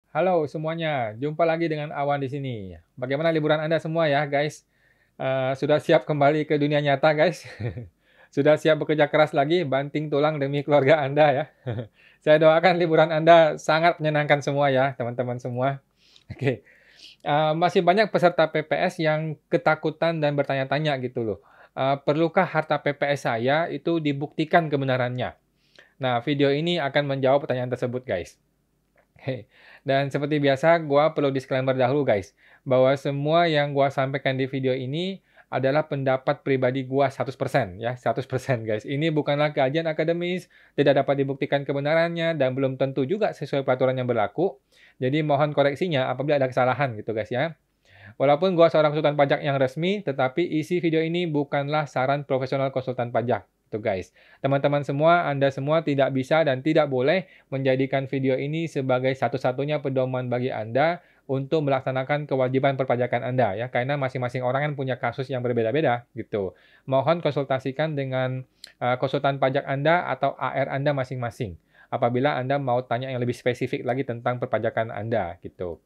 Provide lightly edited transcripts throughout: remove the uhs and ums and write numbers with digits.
Halo semuanya, jumpa lagi dengan Awan di sini. Bagaimana liburan Anda semua ya, guys? Sudah siap kembali ke dunia nyata, guys? Sudah siap bekerja keras lagi, banting tulang demi keluarga Anda ya. Saya doakan liburan Anda sangat menyenangkan semua ya, teman-teman semua. Oke, masih banyak peserta PPS yang ketakutan dan bertanya-tanya gitu loh. Perlukah harta PPS saya itu dibuktikan kebenarannya? Nah, video ini akan menjawab pertanyaan tersebut, guys. Oke. Dan seperti biasa, gua perlu disclaimer dahulu guys, bahwa semua yang gua sampaikan di video ini adalah pendapat pribadi gua 100% ya, 100% guys. Ini bukanlah kajian akademis, tidak dapat dibuktikan kebenarannya, dan belum tentu juga sesuai peraturan yang berlaku. Jadi mohon koreksinya apabila ada kesalahan gitu guys ya. Walaupun gua seorang konsultan pajak yang resmi, tetapi isi video ini bukanlah saran profesional konsultan pajak. Tuh guys, teman-teman semua, Anda semua tidak bisa dan tidak boleh menjadikan video ini sebagai satu-satunya pedoman bagi Anda untuk melaksanakan kewajiban perpajakan Anda ya, karena masing-masing orang kan punya kasus yang berbeda-beda gitu. Mohon konsultasikan dengan konsultan pajak Anda atau AR Anda masing-masing apabila Anda mau tanya yang lebih spesifik lagi tentang perpajakan Anda gitu.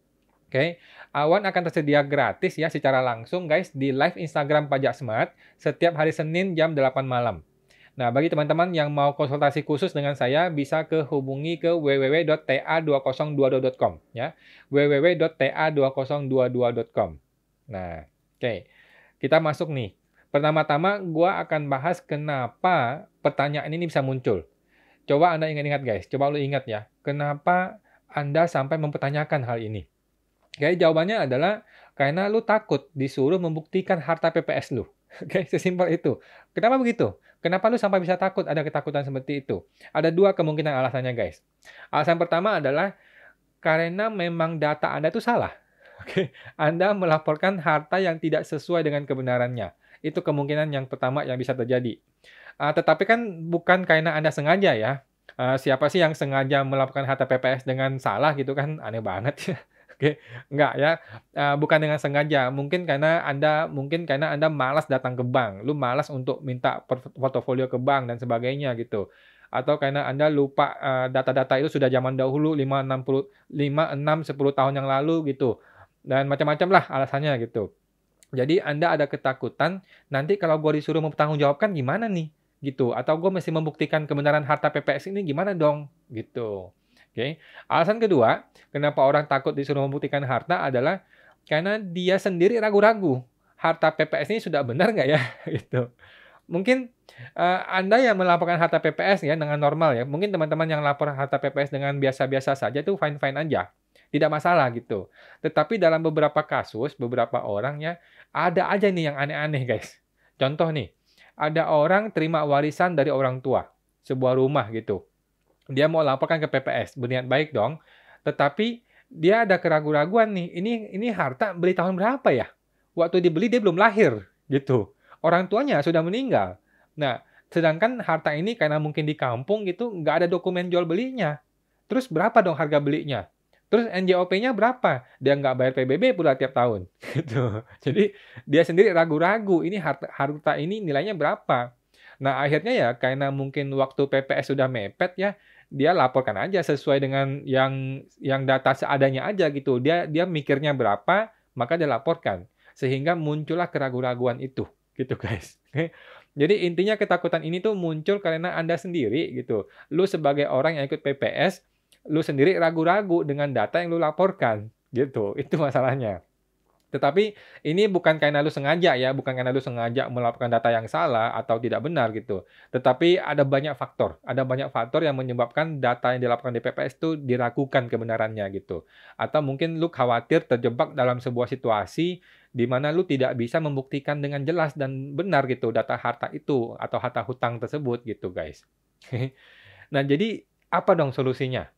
Oke, Awan akan tersedia gratis ya secara langsung guys di live Instagram Pajak Smart setiap hari Senin jam 8 malam. Nah, bagi teman-teman yang mau konsultasi khusus dengan saya bisa hubungi ke www.ta2022.com ya. www.ta2022.com. Nah, oke. Kita masuk nih. Pertama-tama gua akan bahas kenapa pertanyaan ini bisa muncul. Coba Anda ingat-ingat guys, coba lu ingat ya. Kenapa Anda sampai mempertanyakan hal ini? Oke, jawabannya adalah karena lu takut disuruh membuktikan harta PPS lu. Oke, sesimpel itu. Kenapa begitu? Kenapa lu sampai bisa takut ada ketakutan seperti itu? Ada dua kemungkinan alasannya, guys. Alasan pertama adalah karena memang data Anda itu salah. Oke, Anda melaporkan harta yang tidak sesuai dengan kebenarannya. Itu kemungkinan yang pertama yang bisa terjadi. Tetapi kan bukan karena Anda sengaja ya. Siapa sih yang sengaja melaporkan harta PPS dengan salah gitu kan? Aneh banget ya. Oke, enggak ya, bukan dengan sengaja, mungkin karena Anda malas datang ke bank, lu malas untuk minta portofolio ke bank dan sebagainya gitu. Atau karena Anda lupa, data-data itu sudah zaman dahulu 10 tahun yang lalu gitu, dan macam-macam lah alasannya gitu. Jadi Anda ada ketakutan, nanti kalau gue disuruh mempertanggungjawabkan gimana nih? Gitu. Atau gue mesti membuktikan kebenaran harta PPS ini gimana dong? Gitu. Oke. Alasan kedua, kenapa orang takut disuruh membuktikan harta adalah karena dia sendiri ragu-ragu. Harta PPS ini sudah benar nggak ya? Gitu. Mungkin Anda yang melaporkan harta PPS ya dengan normal ya. Mungkin teman-teman yang lapor harta PPS dengan biasa-biasa saja itu fine-fine aja. Tidak masalah gitu. Tetapi dalam beberapa kasus, beberapa orang ya, ada aja nih yang aneh-aneh guys. Contoh nih, ada orang terima warisan dari orang tua, sebuah rumah gitu. Dia mau laporkan ke PPS, berniat baik dong. Tetapi dia ada keraguan-raguan nih, ini harta beli tahun berapa ya? Waktu dibeli dia belum lahir, gitu. Orang tuanya sudah meninggal. Nah, sedangkan harta ini karena mungkin di kampung gitu, nggak ada dokumen jual belinya. Terus berapa dong harga belinya? Terus NJOP-nya berapa? Dia nggak bayar PBB pula tiap tahun, gitu. Jadi dia sendiri ragu-ragu, ini harta ini nilainya berapa? Nah, akhirnya ya karena mungkin waktu PPS sudah mepet ya, dia laporkan aja sesuai dengan yang data seadanya aja gitu. Dia mikirnya berapa, maka dia laporkan. Sehingga muncullah keraguan-raguan itu, gitu guys. Oke. Jadi intinya ketakutan ini tuh muncul karena Anda sendiri gitu. Lu sebagai orang yang ikut PPS, lu sendiri ragu-ragu dengan data yang lu laporkan, gitu. Itu masalahnya. Tetapi ini bukan karena lu sengaja ya, bukan karena lu sengaja melaporkan data yang salah atau tidak benar gitu. Tetapi ada banyak faktor yang menyebabkan data yang dilaporkan di PPS itu diragukan kebenarannya gitu. Atau mungkin lu khawatir terjebak dalam sebuah situasi di mana lu tidak bisa membuktikan dengan jelas dan benar gitu data harta itu atau harta hutang tersebut gitu, guys. Nah, jadi apa dong solusinya?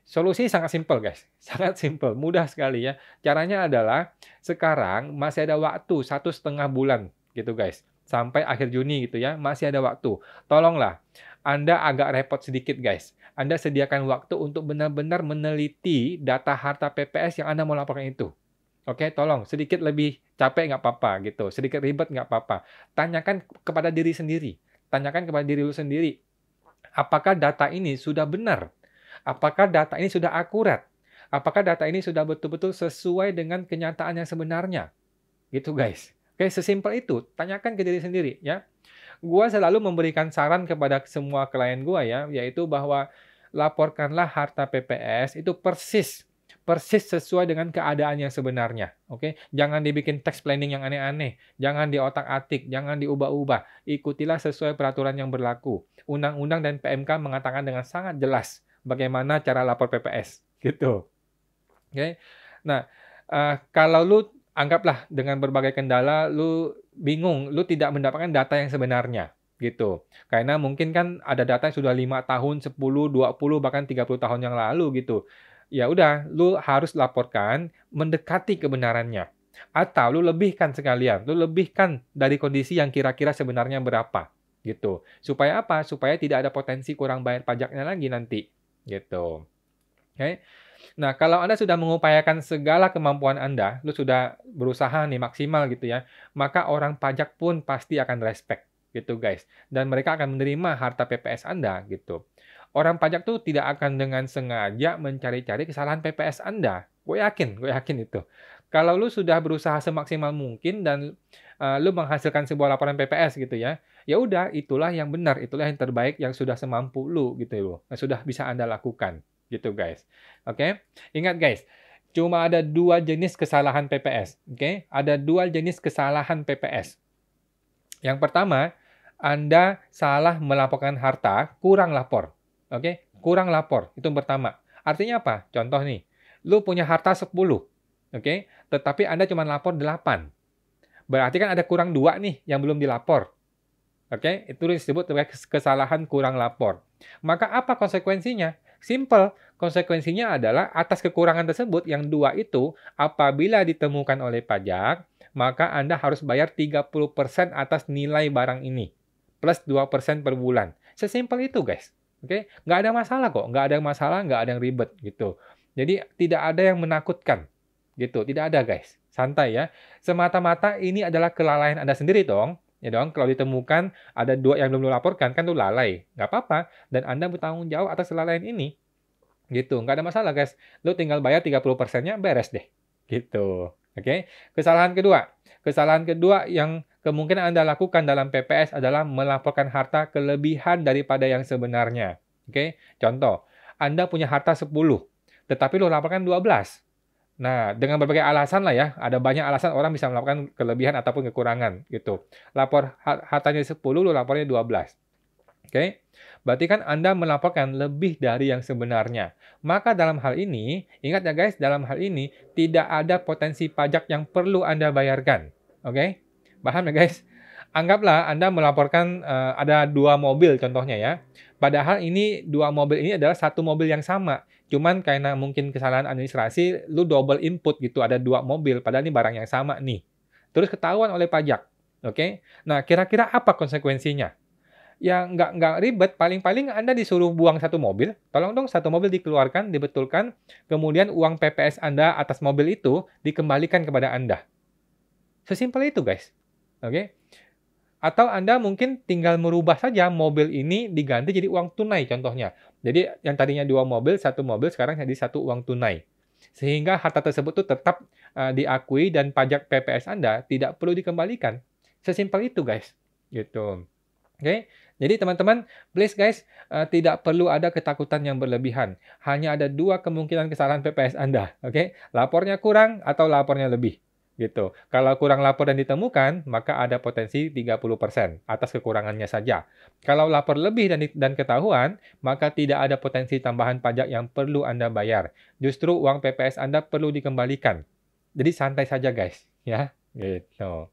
Solusinya sangat simpel, guys. Sangat simpel, mudah sekali ya. Caranya adalah sekarang masih ada waktu 1,5 bulan gitu, guys. Sampai akhir Juni gitu ya, masih ada waktu. Tolonglah, Anda agak repot sedikit, guys. Anda sediakan waktu untuk benar-benar meneliti data harta PPS yang Anda mau laporkan itu. Oke, tolong sedikit lebih capek nggak apa-apa gitu, sedikit ribet nggak apa-apa. Tanyakan kepada diri sendiri. Tanyakan kepada diri lu sendiri, apakah data ini sudah benar? Apakah data ini sudah akurat? Apakah data ini sudah betul-betul sesuai dengan kenyataan yang sebenarnya? Gitu guys. Oke, sesimpel itu. Tanyakan ke diri sendiri ya. Gua selalu memberikan saran kepada semua klien gua ya, yaitu bahwa laporkanlah harta PPS itu persis sesuai dengan keadaan yang sebenarnya, oke? Jangan dibikin tax planning yang aneh-aneh, jangan diotak-atik, jangan diubah-ubah. Ikutilah sesuai peraturan yang berlaku. Undang-undang dan PMK mengatakan dengan sangat jelas bagaimana cara lapor PPS, gitu. Oke? Nah, kalau lu anggaplah dengan berbagai kendala lu bingung, lu tidak mendapatkan data yang sebenarnya, gitu. Karena mungkin kan ada data yang sudah 5 tahun, 10, 20, bahkan 30 tahun yang lalu gitu. Ya udah, lu harus laporkan mendekati kebenarannya. Atau lu lebihkan sekalian, lu lebihkan dari kondisi yang kira-kira sebenarnya berapa, gitu. Supaya apa? Supaya tidak ada potensi kurang bayar pajaknya lagi nanti, gitu. Oke? Nah, kalau Anda sudah mengupayakan segala kemampuan Anda, lu sudah berusaha nih maksimal gitu ya, maka orang pajak pun pasti akan respect gitu guys. Dan mereka akan menerima harta PPS Anda gitu. Orang pajak tuh tidak akan dengan sengaja mencari-cari kesalahan PPS Anda. Gue yakin itu. Kalau lu sudah berusaha semaksimal mungkin dan lu menghasilkan sebuah laporan PPS gitu ya, ya udah itulah yang benar, itulah yang terbaik yang sudah semampu lu gitu loh, yang sudah bisa Anda lakukan gitu guys. Oke? Ingat guys, cuma ada 2 jenis kesalahan PPS, oke? Ada 2 jenis kesalahan PPS. Yang pertama, Anda salah melaporkan harta, kurang lapor. Oke? Kurang lapor, itu yang pertama. Artinya apa? Contoh nih, lu punya harta 10, oke? Tetapi Anda cuma lapor 8. Berarti kan ada kurang 2 nih yang belum dilapor. Oke? Itu disebut sebagai kesalahan kurang lapor. Maka apa konsekuensinya? Simple. Konsekuensinya adalah atas kekurangan tersebut yang 2 itu apabila ditemukan oleh pajak, maka Anda harus bayar 30% atas nilai barang ini. Plus 2% per bulan. Sesimpel itu guys. Oke? Nggak ada masalah kok. Nggak ada masalah, nggak ada yang ribet gitu. Jadi tidak ada yang menakutkan. Gitu. Tidak ada guys. Santai ya. Semata-mata ini adalah kelalaian Anda sendiri dong. Ya dong, kalau ditemukan ada 2 yang belum dilaporkan, kan lu lalai. Nggak apa-apa. Dan Anda bertanggung jawab atas kelalaian ini. Gitu, nggak ada masalah guys. Lu tinggal bayar 30%-nya beres deh. Gitu. Oke. Kesalahan kedua. Kesalahan kedua yang kemungkinan Anda lakukan dalam PPS adalah melaporkan harta kelebihan daripada yang sebenarnya. Oke. Contoh, Anda punya harta 10, tetapi lu laporkan 12. Nah, dengan berbagai alasan lah ya, ada banyak alasan orang bisa melakukan kelebihan ataupun kekurangan gitu. Lapor hartanya 10, lu lapornya 12. Oke? Berarti kan Anda melaporkan lebih dari yang sebenarnya. Maka dalam hal ini, ingat ya guys, dalam hal ini tidak ada potensi pajak yang perlu Anda bayarkan. Oke? Paham ya guys? Anggaplah Anda melaporkan ada 2 mobil contohnya ya. Padahal ini 2 mobil ini adalah satu mobil yang sama. Cuman karena mungkin kesalahan administrasi, lu double input gitu, ada 2 mobil, padahal ini barang yang sama nih. Terus ketahuan oleh pajak. Oke? Nah, kira-kira apa konsekuensinya? Ya nggak ribet, paling-paling Anda disuruh buang 1 mobil, tolong dong 1 mobil dikeluarkan, dibetulkan, kemudian uang PPS Anda atas mobil itu dikembalikan kepada Anda. Sesimpel itu guys. Oke? Atau Anda mungkin tinggal merubah saja mobil ini diganti jadi uang tunai contohnya. Jadi yang tadinya 2 mobil, 1 mobil sekarang jadi 1 uang tunai. Sehingga harta tersebut tuh tetap diakui dan pajak PPS Anda tidak perlu dikembalikan. Sesimpel itu guys. Gitu. Oke? Jadi teman-teman, please guys, tidak perlu ada ketakutan yang berlebihan. Hanya ada 2 kemungkinan kesalahan PPS Anda. Oke? Lapornya kurang atau lapornya lebih. Gitu. Kalau kurang lapor dan ditemukan, maka ada potensi 30% atas kekurangannya saja. Kalau lapor lebih dan ketahuan, maka tidak ada potensi tambahan pajak yang perlu Anda bayar. Justru uang PPS Anda perlu dikembalikan. Jadi santai saja guys, ya. Gitu.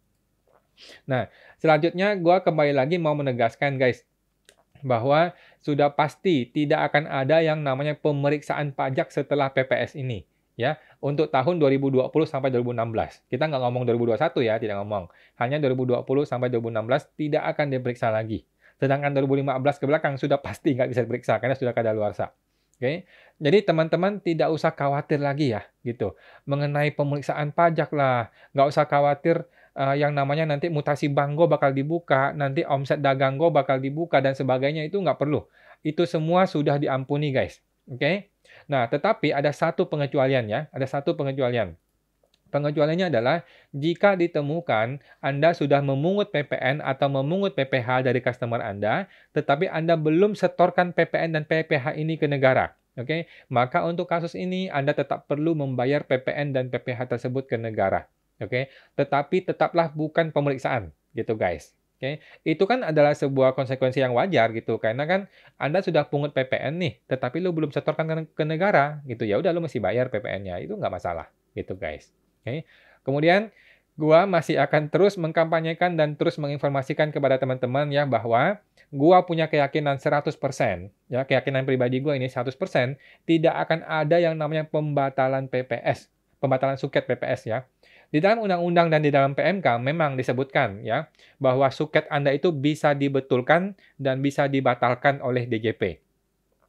Nah, selanjutnya gue kembali lagi mau menegaskan guys, bahwa sudah pasti tidak akan ada yang namanya pemeriksaan pajak setelah PPS ini. Ya, untuk tahun 2020 sampai 2016. Kita nggak ngomong 2021 ya, tidak ngomong. Hanya 2020 sampai 2016 tidak akan diperiksa lagi. Sedangkan 2015 ke belakang sudah pasti nggak bisa diperiksa karena sudah kadaluarsa. Oke, jadi teman-teman tidak usah khawatir lagi ya, gitu. Mengenai pemeriksaan pajak lah, nggak usah khawatir yang namanya nanti mutasi bank Go bakal dibuka, nanti omset dagang Go bakal dibuka dan sebagainya itu nggak perlu. Itu semua sudah diampuni guys. Oke. Nah, tetapi ada satu pengecualian ya, ada satu pengecualian. Pengecualiannya adalah jika ditemukan Anda sudah memungut PPN atau memungut PPh dari customer Anda, tetapi Anda belum setorkan PPN dan PPh ini ke negara. Oke, maka untuk kasus ini Anda tetap perlu membayar PPN dan PPh tersebut ke negara. Oke, tetapi tetaplah bukan pemeriksaan, gitu guys. Oke, itu kan adalah sebuah konsekuensi yang wajar gitu, karena kan Anda sudah pungut PPN nih, tetapi lu belum setorkan ke negara, gitu. Ya udah lu mesti bayar PPN-nya, itu nggak masalah, gitu guys. Oke. Kemudian gua masih akan terus mengkampanyekan dan terus menginformasikan kepada teman-teman ya bahwa gua punya keyakinan 100%, ya, keyakinan pribadi gua ini 100% tidak akan ada yang namanya pembatalan PPS, pembatalan suket PPS ya. Di dalam undang-undang dan di dalam PMK memang disebutkan ya bahwa suket Anda itu bisa dibetulkan dan bisa dibatalkan oleh DJP.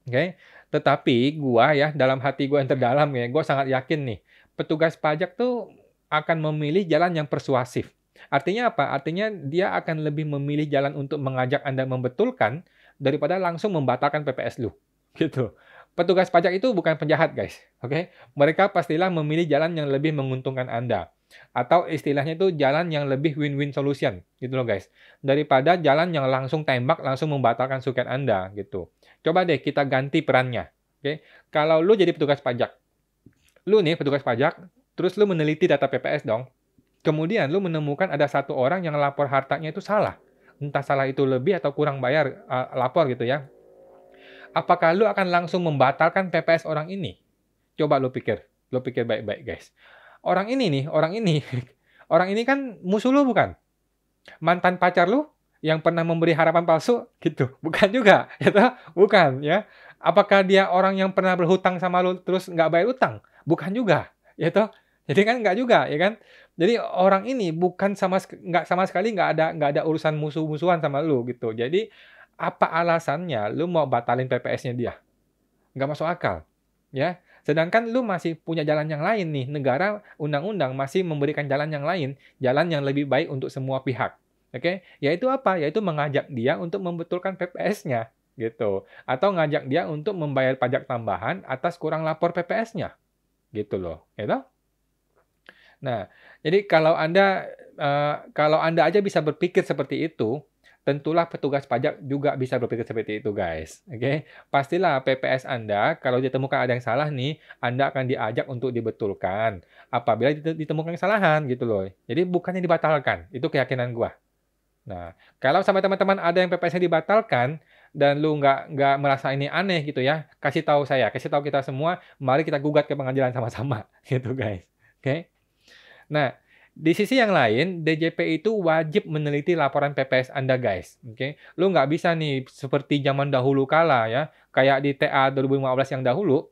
Oke. Tetapi gua ya dalam hati gua yang terdalam ya, gua sangat yakin nih petugas pajak tuh akan memilih jalan yang persuasif. Artinya apa? Artinya dia akan lebih memilih jalan untuk mengajak Anda membetulkan daripada langsung membatalkan PPS lu, gitu. Petugas pajak itu bukan penjahat, guys, oke? Mereka pastilah memilih jalan yang lebih menguntungkan Anda. Atau istilahnya itu jalan yang lebih win-win solution, gitu loh, guys. Daripada jalan yang langsung tembak, langsung membatalkan suket Anda, gitu. Coba deh kita ganti perannya, oke? Kalau lu jadi petugas pajak, lu nih petugas pajak, terus lu meneliti data PPS dong. Kemudian lu menemukan ada satu orang yang lapor hartanya itu salah. Entah salah itu lebih atau kurang bayar lapor gitu ya. Apakah lu akan langsung membatalkan PPS orang ini? Coba lu pikir. Lu pikir baik-baik, guys. Orang ini nih, orang ini, orang ini kan musuh lu bukan? Mantan pacar lu yang pernah memberi harapan palsu gitu. Bukan juga, ya toh? Bukan ya. Apakah dia orang yang pernah berhutang sama lu terus nggak bayar utang? Bukan juga, ya toh? Jadi kan nggak juga, ya kan? Jadi orang ini bukan nggak sama sekali nggak ada urusan musuh-musuhan sama lu gitu. Jadi apa alasannya lu mau batalin PPS-nya dia? Nggak masuk akal, ya. Sedangkan lu masih punya jalan yang lain nih, negara, undang-undang masih memberikan jalan yang lain, jalan yang lebih baik untuk semua pihak. Oke? Yaitu apa? Yaitu mengajak dia untuk membetulkan PPS-nya, gitu. Atau ngajak dia untuk membayar pajak tambahan atas kurang lapor PPS-nya, gitu loh, gitu. Nah, jadi kalau Anda aja bisa berpikir seperti itu, tentulah petugas pajak juga bisa berpikir seperti itu, guys. Oke? Pastilah PPS Anda kalau ditemukan ada yang salah nih, Anda akan diajak untuk dibetulkan apabila ditemukan kesalahan gitu loh. Jadi bukannya dibatalkan, itu keyakinan gua. Nah, kalau sampai teman-teman ada yang PPS-nya dibatalkan dan lu nggak merasa ini aneh gitu ya, kasih tahu saya, kasih tahu kita semua, mari kita gugat ke pengadilan sama-sama gitu, guys. Oke? Nah, di sisi yang lain, DJP itu wajib meneliti laporan PPS Anda, guys. Oke, lu nggak bisa nih seperti zaman dahulu kala ya, kayak di TA 2015 yang dahulu.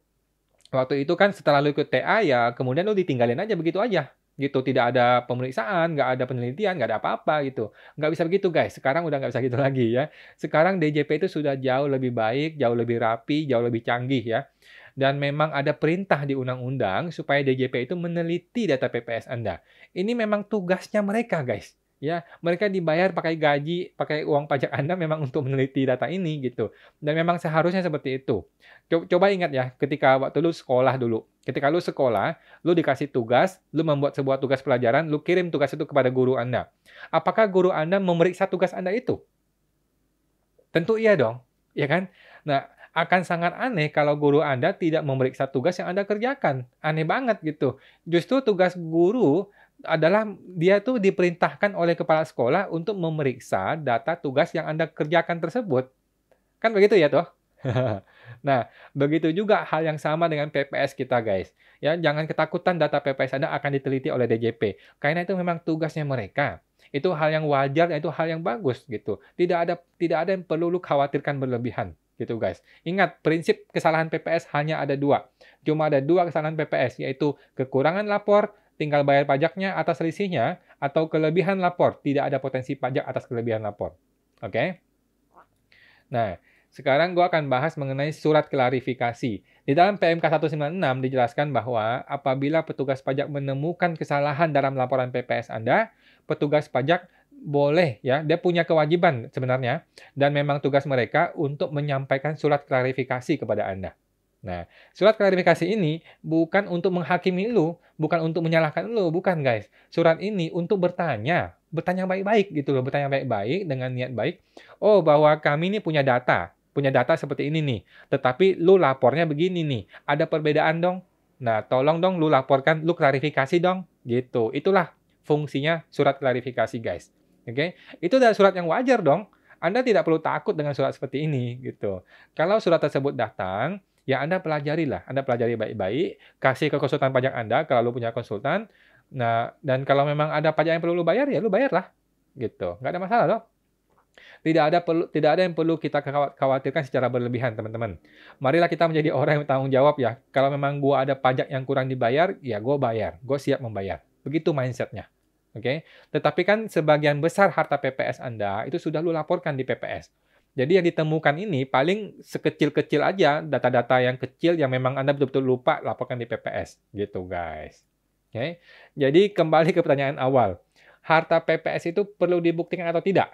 Waktu itu kan setelah lu ikut TA ya, kemudian lu ditinggalin aja begitu aja, gitu. Tidak ada pemeriksaan, nggak ada penelitian, nggak ada apa-apa gitu. Nggak bisa begitu, guys. Sekarang udah nggak bisa gitu lagi ya. Sekarang DJP itu sudah jauh lebih baik, jauh lebih rapi, jauh lebih canggih ya. Dan memang ada perintah di undang-undang supaya DJP itu meneliti data PPS Anda. Ini memang tugasnya mereka, guys. Ya, mereka dibayar pakai gaji, pakai uang pajak Anda memang untuk meneliti data ini gitu. Dan memang seharusnya seperti itu. Coba ingat ya, ketika waktu lu sekolah dulu. Ketika lu sekolah, lu dikasih tugas, lu membuat sebuah tugas pelajaran, lu kirim tugas itu kepada guru Anda. Apakah guru Anda memeriksa tugas Anda itu? Tentu iya dong, ya kan? Nah, akan sangat aneh kalau guru Anda tidak memeriksa tugas yang Anda kerjakan. Aneh banget gitu. Justru tugas guru adalah dia tuh diperintahkan oleh kepala sekolah untuk memeriksa data tugas yang Anda kerjakan tersebut. Kan begitu ya toh? Nah, begitu juga hal yang sama dengan PPS kita, guys. Ya, jangan ketakutan data PPS Anda akan diteliti oleh DJP. Karena itu memang tugasnya mereka. Itu hal yang wajar dan itu hal yang bagus gitu. Tidak ada yang perlu lu khawatirkan berlebihan gitu, guys. Ingat, prinsip kesalahan PPS hanya ada dua. Cuma ada dua kesalahan PPS, yaitu kekurangan lapor, tinggal bayar pajaknya atas selisihnya, atau kelebihan lapor, tidak ada potensi pajak atas kelebihan lapor. Oke? Nah, sekarang gue akan bahas mengenai surat klarifikasi. Di dalam PMK 196 dijelaskan bahwa apabila petugas pajak menemukan kesalahan dalam laporan PPS Anda, petugas pajak boleh ya, dia punya kewajiban sebenarnya dan memang tugas mereka untuk menyampaikan surat klarifikasi kepada Anda. Nah, surat klarifikasi ini bukan untuk menghakimi lu, bukan untuk menyalahkan lu, bukan guys. Surat ini untuk bertanya, bertanya baik-baik gitu loh, bertanya baik-baik dengan niat baik. Oh, bahwa kami ini punya data seperti ini nih. Tetapi lu lapornya begini nih, ada perbedaan dong. Nah, tolong dong lu laporkan, lu klarifikasi dong, gitu. Itulah fungsinya surat klarifikasi guys. Oke, itu adalah surat yang wajar dong. Anda tidak perlu takut dengan surat seperti ini gitu. Kalau surat tersebut datang, ya Anda pelajarilah, Anda pelajari baik-baik, kasih ke konsultan pajak Anda kalau lu punya konsultan. Nah, dan kalau memang ada pajak yang perlu lu bayar, ya lu bayarlah, gitu. Nggak ada masalah loh. Tidak ada yang perlu kita khawatirkan secara berlebihan, teman-teman. Marilah kita menjadi orang yang bertanggung jawab ya. Kalau memang gua ada pajak yang kurang dibayar, ya gua bayar, gua siap membayar. Begitu mindsetnya. Oke. Tetapi kan sebagian besar harta PPS Anda itu sudah lu laporkan di PPS. Jadi yang ditemukan ini paling sekecil-kecil aja, data-data yang kecil yang memang Anda betul-betul lupa laporkan di PPS, gitu guys. Oke. Jadi kembali ke pertanyaan awal. Harta PPS itu perlu dibuktikan atau tidak?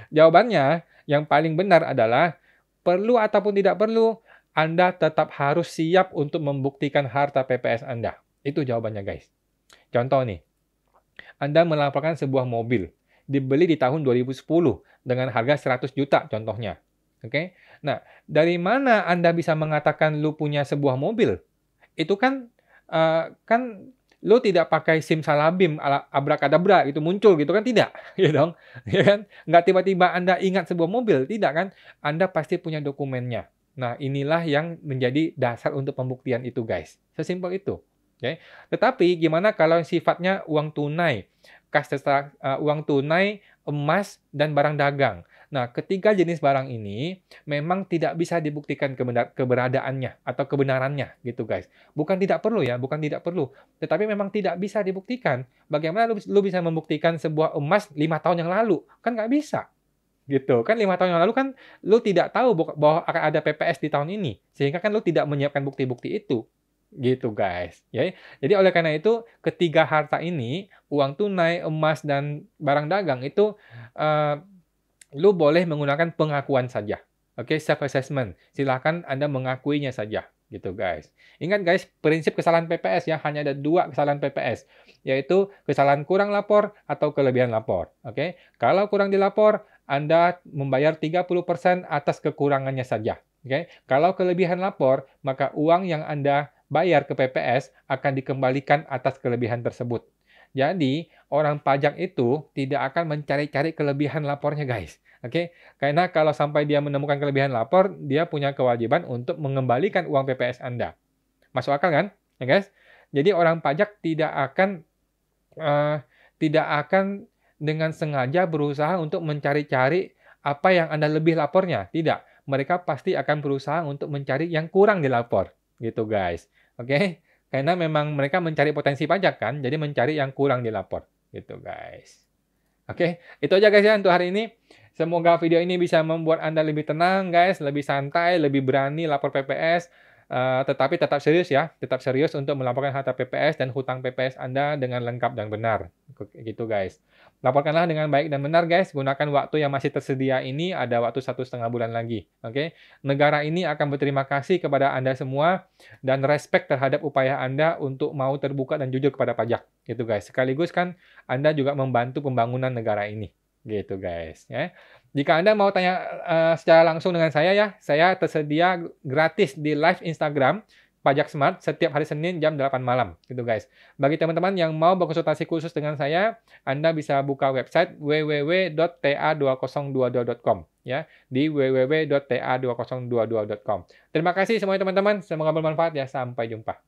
Jawabannya yang paling benar adalah perlu ataupun tidak perlu, Anda tetap harus siap untuk membuktikan harta PPS Anda. Itu jawabannya guys. Contoh nih, Anda melaporkan sebuah mobil, dibeli di tahun 2010 dengan harga 100 juta contohnya. Oke. Nah, dari mana Anda bisa mengatakan lu punya sebuah mobil? Itu kan kan lu tidak pakai simsalabim abrakadabra gitu muncul gitu kan tidak, ya dong, ya kan? Nggak tiba-tiba Anda ingat sebuah mobil, tidak kan? Anda pasti punya dokumennya. Nah, inilah yang menjadi dasar untuk pembuktian itu, guys. Sesimpel itu. Oke. Tetapi gimana kalau sifatnya uang tunai, uang tunai, emas, dan barang dagang. Nah, ketiga jenis barang ini memang tidak bisa dibuktikan keberadaannya atau kebenarannya gitu, guys. Bukan tidak perlu ya, bukan tidak perlu. Tetapi memang tidak bisa dibuktikan. Bagaimana lu bisa membuktikan sebuah emas 5 tahun yang lalu? Kan nggak bisa. Gitu. Kan 5 tahun yang lalu kan lu tidak tahu bahwa akan ada PPS di tahun ini. Sehingga kan lu tidak menyiapkan bukti-bukti itu. Gitu, guys. Ya. Jadi oleh karena itu, ketiga harta ini, uang tunai, emas, dan barang dagang itu lu boleh menggunakan pengakuan saja. Oke, self assessment. Silakan Anda mengakuinya saja, gitu guys. Ingat guys, prinsip kesalahan PPS ya, hanya ada 2 kesalahan PPS, yaitu kesalahan kurang lapor atau kelebihan lapor. Oke. Kalau kurang dilapor, Anda membayar 30% atas kekurangannya saja. Oke. Kalau kelebihan lapor, maka uang yang Anda bayar ke PPS akan dikembalikan atas kelebihan tersebut. Jadi, orang pajak itu tidak akan mencari-cari kelebihan lapornya, guys. Oke? Karena kalau sampai dia menemukan kelebihan lapor, dia punya kewajiban untuk mengembalikan uang PPS Anda. Masuk akal kan? Ya, guys? Jadi, orang pajak eh, tidak akan dengan sengaja berusaha untuk mencari-cari apa yang Anda lebih lapornya. Tidak. Mereka pasti akan berusaha untuk mencari yang kurang dilapor. Gitu, guys. Oke? Karena memang mereka mencari potensi pajak kan, jadi mencari yang kurang dilapor, gitu guys. Oke, itu aja guys ya untuk hari ini. Semoga video ini bisa membuat Anda lebih tenang guys, lebih santai, lebih berani lapor PPS. Tetapi tetap serius ya, tetap serius untuk melaporkan harta PPS dan hutang PPS Anda dengan lengkap dan benar. Gitu guys. Laporkanlah dengan baik dan benar guys, gunakan waktu yang masih tersedia ini, ada waktu 1,5 bulan lagi. Oke, negara ini akan berterima kasih kepada Anda semua dan respect terhadap upaya Anda untuk mau terbuka dan jujur kepada pajak. Gitu guys. Sekaligus kan Anda juga membantu pembangunan negara ini. Gitu guys ya. Jika Anda mau tanya secara langsung dengan saya tersedia gratis di live Instagram Pajak Smart setiap hari Senin jam 8 malam gitu guys. Bagi teman-teman yang mau berkonsultasi khusus dengan saya, Anda bisa buka website www.ta2022.com ya, di www.ta2022.com. Terima kasih semuanya teman-teman, semoga bermanfaat ya. Sampai jumpa.